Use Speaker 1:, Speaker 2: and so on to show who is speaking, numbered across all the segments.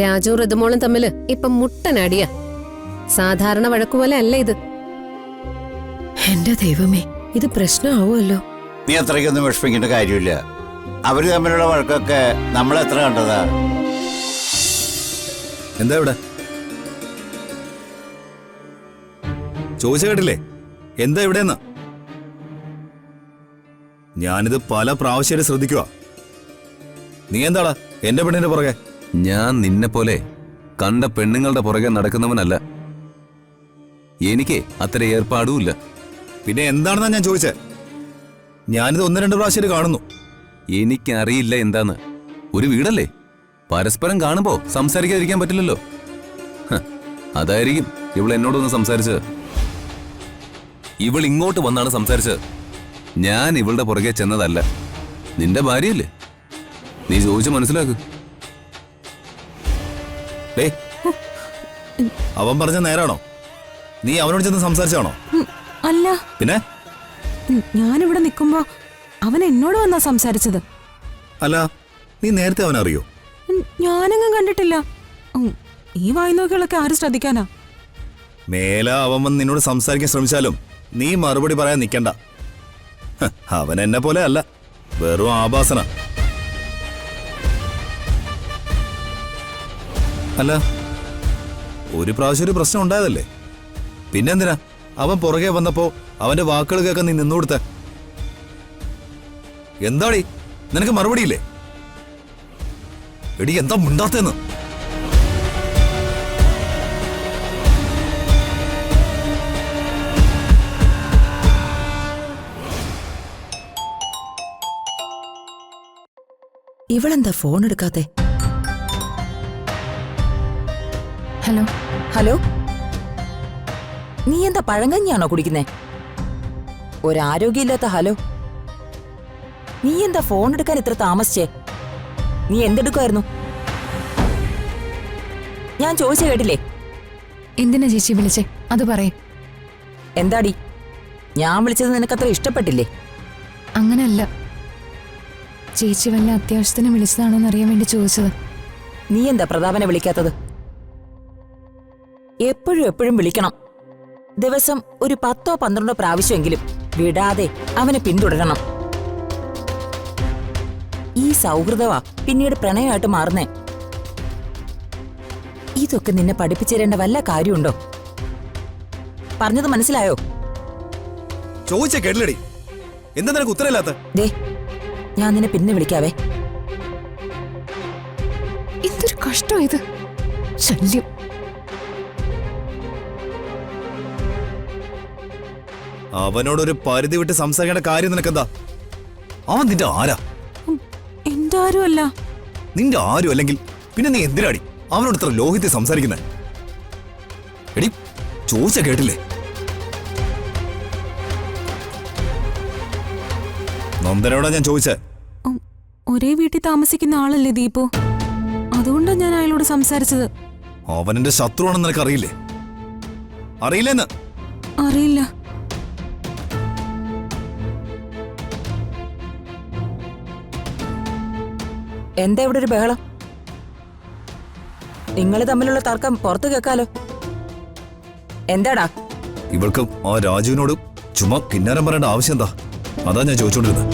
Speaker 1: രാജു ഋതുമോളും തമ്മില് ഇപ്പൊ മുട്ടനടിയ. സാധാരണ വഴക്കുപോലെ അല്ല ഇത്.
Speaker 2: എന്റെ ദൈവമേ, ഇത് പ്രശ്നമാവുമല്ലോ.
Speaker 3: നീ അത്രയ്ക്കൊന്നും വിഷമിക്കേണ്ട കാര്യമില്ല. അവര് തമ്മിലുള്ള വഴക്കൊക്കെ നമ്മളെത്ര കണ്ടതാ.
Speaker 4: എന്താ ഇവിടെ ചോദിച്ച കേട്ടില്ലേ? എന്താ ഇവിടെന്ന്? ഞാനിത് പല പ്രാവശ്യം ശ്രദ്ധിക്കുക. നീ എന്താടാ എന്റെ പെണ്ണിന്റെ പുറകെ?
Speaker 5: ഞാൻ നിന്നെ പോലെ കണ്ട പെണ്ണുങ്ങളുടെ പുറകെ നടക്കുന്നവനല്ല. എനിക്ക് അത്ര ഏർപ്പാടുമില്ല.
Speaker 4: പിന്നെ എന്താണെന്നാ ഞാൻ ചോദിച്ചേ? ഞാനിത് 1-2 പ്രാവശ്യം കാണുന്നു.
Speaker 5: എനിക്കറിയില്ല എന്താന്ന്. ഒരു വീടല്ലേ, പരസ്പരം കാണുമ്പോ സംസാരിക്കാതിരിക്കാൻ പറ്റില്ലല്ലോ. അതായിരിക്കും ഇവൾ എന്നോടൊന്ന് സംസാരിച്ചത്. ഇവൾ ഇങ്ങോട്ട് വന്നാണ് സംസാരിച്ചത്. ഞാൻ ഇവളുടെ പുറകെ ചെന്നതല്ല. നിന്റെ ഭാര്യയല്ലേ, നീ ചോദിച്ചു മനസ്സിലാക്ക്.
Speaker 4: അവൻ പറഞ്ഞ നേരാണോ? നീ അവനോട് ചെന്ന് സംസാരിച്ചാണോ?
Speaker 2: അല്ല,
Speaker 4: പിന്നെ
Speaker 2: ഞാനിവിടെ നിൽക്കുമ്പോ അവൻ എന്നോട് വന്നാ സംസാരിച്ചത്.
Speaker 4: അല്ല, നീ നേരത്തെ അവനറിയോ?
Speaker 2: ഞാനെങ്ങും കണ്ടിട്ടില്ല. ഈ വായ്നോക്കികളൊക്കെ ആര് ശ്രദ്ധിക്കാനാ?
Speaker 4: മേല അവൻ വന്ന് നിന്നോട് സംസാരിക്കാൻ ശ്രമിച്ചാലും നീ മറുപടി പറയാൻ നിൽക്കണ്ട. അവൻ എന്നെ പോലെ അല്ല, വെറും ആഭാസന. അല്ല, ഒരു പ്രാവശ്യം ഒരു പ്രശ്നം ഉണ്ടായതല്ലേ, പിന്നെന്തിനാ അവൻ പുറകെ വന്നപ്പോ അവന്റെ വാക്കുകൾ കേൾക്കാൻ നീ നിന്നുകൊടുത്ത? എന്താടി നിനക്ക് മറുപടിയില്ലേ? എടി എന്താ മുണ്ടാത്തേന്ന്?
Speaker 6: ഇവളെന്താ ഫോൺ എടുക്കാത്തെ?
Speaker 2: ഹലോ
Speaker 6: ഹലോ, നീ എന്താ പഴങ്കഞ്ഞാണോ കുടിക്കുന്നേ? ഒരാരോഗ്യമില്ലാത്ത ഹലോ. നീ എന്താ ഫോൺ എടുക്കാൻ ഇത്ര താമസിച്ചേ? നീ എന്തെടുക്കുമായിരുന്നു? ഞാൻ ചോദിച്ച കേട്ടില്ലേ?
Speaker 2: എന്തിനാ ചേച്ചി വിളിച്ചേ? അത് പറയും.
Speaker 6: എന്താടി, ഞാൻ വിളിച്ചത് നിനക്കത്ര ഇഷ്ടപ്പെട്ടില്ലേ?
Speaker 2: അങ്ങനല്ല, ചേച്ചി വല്ല അത്യാവശ്യത്തിന് വിളിച്ചതാണോന്ന് അറിയാൻ വേണ്ടി ചോദിച്ചത്.
Speaker 6: നീ എന്താ പ്രതാപനെ വിളിക്കാത്തത്? എപ്പോഴും വിളിക്കണം. ദിവസം ഒരു 10-12 പ്രാവശ്യമെങ്കിലും വിടാതെ അവനെ പിന്തുടരണം. ഈ സൗഹൃദവാ പിന്നീട് പ്രണയമായിട്ട് മാറുന്നേ. ഇതൊക്കെ നിന്നെ പഠിപ്പിച്ചു തരേണ്ട വല്ല കാര്യമുണ്ടോ? പറഞ്ഞത് മനസ്സിലായോ?
Speaker 4: ചോദിച്ച കേട്ടില്ലടി, എന്താ നിനക്ക് ഉത്തരമില്ലാത്ത?
Speaker 6: ദേ, ഞാൻ നിന്നെ പിന്നെ വിളിക്കാവേ.
Speaker 2: എന്തൊരു കഷ്ടം ഇത്, ശല്യം.
Speaker 4: അവനോടൊരു പരിധി വിട്ട് സംസാരിക്കേണ്ട കാര്യം നിനക്കെന്താ? അവൻ നിന്റെ ആരാ?
Speaker 2: എന്റെ ആരുമല്ല.
Speaker 4: നിന്റെ ആരും അല്ലെങ്കിൽ പിന്നെ നീ എന്തിനാടി അവനോട് ഇത്ര ലോഹിത്തെ സംസാരിക്കുന്നത്? എടി ചോദിച്ച കേട്ടില്ലേ? നന്ദനോടാ ഞാൻ ചോദിച്ചേ.
Speaker 2: ഒരേ വീട്ടിൽ താമസിക്കുന്ന ആളല്ലേ ദീപു, അതുകൊണ്ടാ ഞാൻ അയാളോട് സംസാരിച്ചത്.
Speaker 4: അവനെന്റെ ശത്രുവാണെന്ന് നിനക്ക് അറിയില്ലേ? അറിയില്ലെന്ന്?
Speaker 2: അറിയില്ല.
Speaker 6: എന്താ ഇവിടെ ഒരു ബഹളം? നിങ്ങൾ തമ്മിലുള്ള തർക്കം പുറത്തു കേൾക്കാലോ. എന്താടാ?
Speaker 4: ഇവൾക്ക് ആ രാജുവിനോട് ചുമ്മാ കിന്നാരം പറയേണ്ട ആവശ്യം എന്താ? അതാ ഞാൻ ചോദിച്ചോണ്ടിരുന്നത്.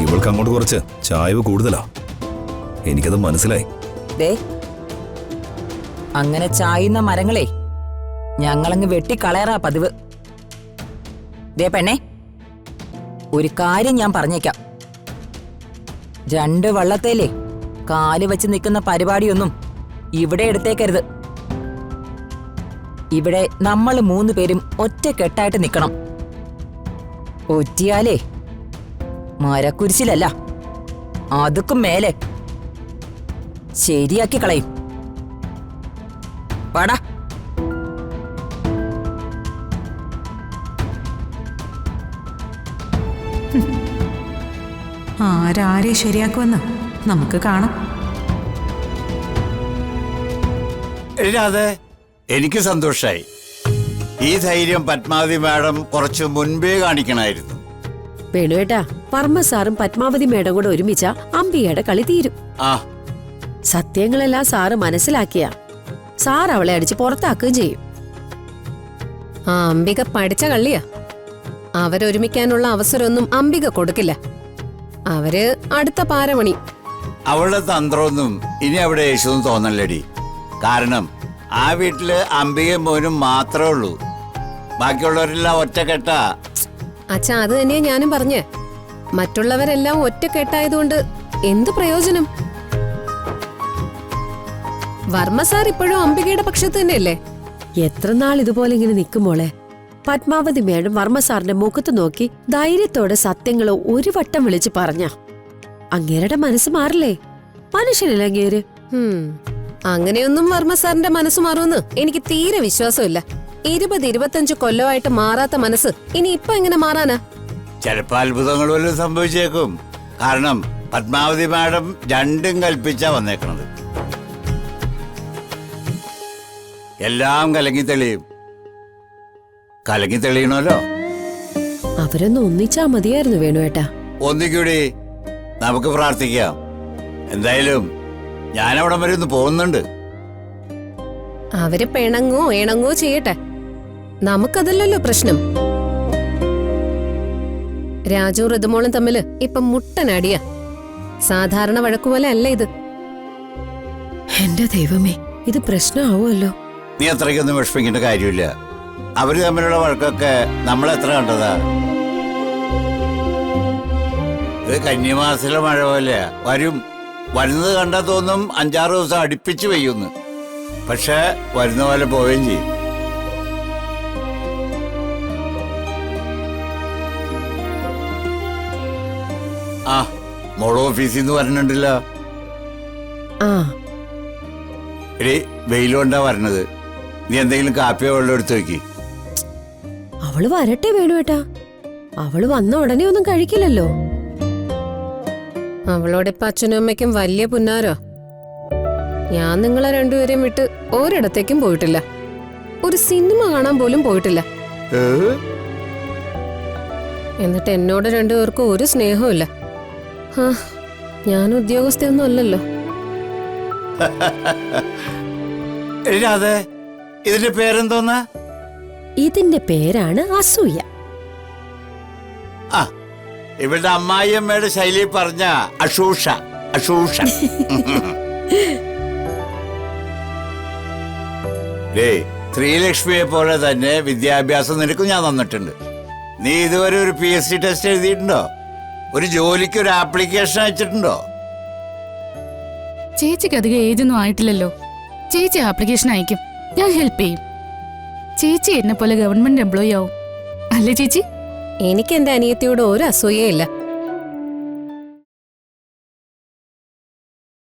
Speaker 4: ഇവൾക്ക് അങ്ങോട്ട് കുറച്ച് ചായവ് കൂടുതലാ, എനിക്കത് മനസ്സിലായി.
Speaker 6: ദേ, അങ്ങനെ ചായുന്ന മരങ്ങളെ ഞങ്ങളങ്ങ് വെട്ടിക്കളയാറാ പതിവ്. ദേ പെണ്ണേ, ഒരു കാര്യം ഞാൻ പറഞ്ഞേക്കാം. 2 വള്ളത്തേലേ കാല് വെച്ച് നിൽക്കുന്ന പരിപാടിയൊന്നും ഇവിടെ എടുത്തേക്കരുത്. ഇവിടെ നമ്മൾ 3 പേരും ഒറ്റക്കെട്ടായിട്ട് നിൽക്കണം. ഒറ്റിയാലേ മരക്കുരിശിലല്ല, അതുക്കും മേലെ ശരിയാക്കി കളയും. പാടാ.
Speaker 2: ആരാരെ ശരിയാക്കുമെന്ന് നമുക്ക് കാണാം.
Speaker 3: അതെ, എനിക്ക് സന്തോഷായി. ഈ ധൈര്യം പത്മാവതി മാഡം കുറച്ചു മുൻപേ കാണിക്കണമായിരുന്നു.
Speaker 1: വേണുവേട്ടാ, വർമ്മ സാറും പത്മാവതി മേഡം കൂടെ ഒരുമിച്ച അമ്പിയുടെ കളി തീരും.
Speaker 3: ആ,
Speaker 7: സത്യങ്ങളെല്ലാം സാറ് മനസ്സിലാക്കിയ സാർ അവളെ അടിച്ച് പുറത്താക്കുകയും ചെയ്യും.
Speaker 1: ആ അംബിക പഠിച്ച കള്ളിയാ. അവരൊരുമിക്കാനുള്ള അവസരമൊന്നും അംബിക കൊടുക്കില്ല. അവര് അടുത്ത പാരമണി.
Speaker 3: അവളുടെ തന്ത്രമൊന്നും ഇനി അവിടെ യേശുന്ന് തോന്നല്ലടി. കാരണം ആ വീട്ടില് അംബികയും മോനും മാത്രമേ ഉള്ളൂ. ബാക്കിയുള്ളവരെല്ലാം ഒറ്റക്കെട്ടാ.
Speaker 1: അച്ഛാ, അത് തന്നെയാ ഞാനും പറഞ്ഞേ. മറ്റുള്ളവരെല്ലാം ഒറ്റക്കെട്ടായതുകൊണ്ട് എന്ത് പ്രയോജനം? വർമ്മ സാർ ഇപ്പോഴും അംബികയുടെ പക്ഷത്ത് തന്നെയല്ലേ?
Speaker 7: എത്ര നാൾ ഇതുപോലെ ഇങ്ങനെ നിൽക്കുമോളെ? പത്മാവതി മേഡം വർമ്മ സാറിന്റെ മുഖത്ത് നോക്കി ധൈര്യത്തോടെ സത്യങ്ങളോ ഒരു വട്ടം വിളിച്ച് പറഞ്ഞ അങ്ങേരുടെ മനസ്സ് മാറില്ലേ? മനുഷ്യനല്ല അങ്ങേര്.
Speaker 1: അങ്ങനെയൊന്നും വർമ്മ സാറിന്റെ മനസ്സ് മാറുമെന്ന് എനിക്ക് തീരെ വിശ്വാസമില്ല. 20-25 കൊല്ലമായിട്ട് മാറാത്ത മനസ്സ് ഇനി ഇപ്പൊ എങ്ങനെ മാറാനാ?
Speaker 3: ചിലപ്പോ അത്ഭുതങ്ങൾ വല്ലതും സംഭവിച്ചേക്കും. കാരണം പത്മാവതി മാഡം രണ്ടും കൽപ്പിച്ചാ വന്നേക്കണത്. എല്ലാം കലങ്ങി തെളിയും. കലങ്ങി തെളിയണല്ലോ.
Speaker 7: അവരൊന്ന് ഒന്നിച്ചാ മതിയായിരുന്നു വേണുവേട്ടാ.
Speaker 3: ഒന്നിക്കൂടി നമുക്ക് പ്രാർത്ഥിക്കാം. എന്തായാലും ഞാനവിടം വരെ ഒന്ന് പോകുന്നുണ്ട്.
Speaker 1: അവര് പിണങ്ങോ ഇണങ്ങോ ചെയ്യട്ടെ, നമുക്കതല്ലല്ലോ പ്രശ്നം. രാജു ഋതുമോളും തമ്മില് ഇപ്പൊ മുട്ടനടിയാ. സാധാരണ വഴക്കുപോലെ അല്ല ഇത്.
Speaker 7: എന്റെ ദൈവമേ, ഇത് പ്രശ്നമാവുമല്ലോ.
Speaker 3: നീ അത്രയ്ക്കൊന്നും വിഷമിക്കേണ്ട കാര്യമില്ല. അവര് തമ്മിലുള്ള വഴക്കൊക്കെ നമ്മളെത്ര കണ്ടതാ. ഇത് കന്നിമാസത്തിലെ മഴ പോലെയാ. വരുന്നത് കണ്ടാ തോന്നും 5-6 ദിവസം അടുപ്പിച്ച് പെയ്യുന്നു. പക്ഷെ വരുന്ന പോലെ പോവുകയും ചെയ്യും. ആ, മോള് ഓഫീസിൽ നിന്ന് വരണുണ്ടല്ലോ.
Speaker 7: ആ,
Speaker 3: എടി വെയിലുകൊണ്ടാ വരണത്. നീ എന്തെങ്കിലും കാപ്പിയോ വെള്ളം എടുത്ത് വെക്കി.
Speaker 7: അവള് വരട്ടെ വേണുവേട്ടാ. അവള് വന്ന ഉടനെ ഒന്നും കഴിക്കില്ലല്ലോ.
Speaker 1: അവളോടിപ്പോ അച്ഛനും അമ്മയ്ക്കും വലിയ പുന്നാരോ. ഞാൻ നിങ്ങളെ രണ്ടുപേരെയും വിട്ട് ഒരിടത്തേക്കും പോയിട്ടില്ല. ഒരു സിനിമ കാണാൻ പോലും പോയിട്ടില്ല. എന്നിട്ട് എന്നോട് രണ്ടുപേർക്കും ഒരു സ്നേഹമില്ല. ഞാൻ ഉദ്യോഗസ്ഥയൊന്നും അല്ലല്ലോ.
Speaker 3: അതെ, ഇതിന്റെ പേരെന്തോന്നാ?
Speaker 7: ഇതിന്റെ പേരാണ് അസൂയ.
Speaker 3: ആ, ഇവളുടെ അമ്മായിയമ്മയുടെ ശൈലി പറഞ്ഞ അഷൂഷ. അഷൂഷ. ശ്രീലക്ഷ്മിയെ പോലെ തന്നെ വിദ്യാഭ്യാസം നിനക്കും ഞാൻ തന്നിട്ടുണ്ട്. നീ ഇതുവരെ ഒരു PSC ടെസ്റ്റ് എഴുതിയിട്ടുണ്ടോ? ഒരു ജോലിക്ക് ഒരു ആപ്ലിക്കേഷൻ അയച്ചിട്ടുണ്ടോ?
Speaker 8: ചേച്ചിക്ക് അധികം ഏജൊന്നും ആയിട്ടില്ലല്ലോ. ചേച്ചി ആപ്ലിക്കേഷൻ അയക്കും, ഞാൻ ഹെൽപ്പ് ചെയ്യും. ചേച്ചി എന്നെ പോലെ ഗവൺമെന്റ് എംപ്ലോയി ആവും അല്ലേ ചേച്ചി?
Speaker 1: എനിക്ക് എന്റെ അനിയത്തിയോട് ഒരു അസൂയയില്ല.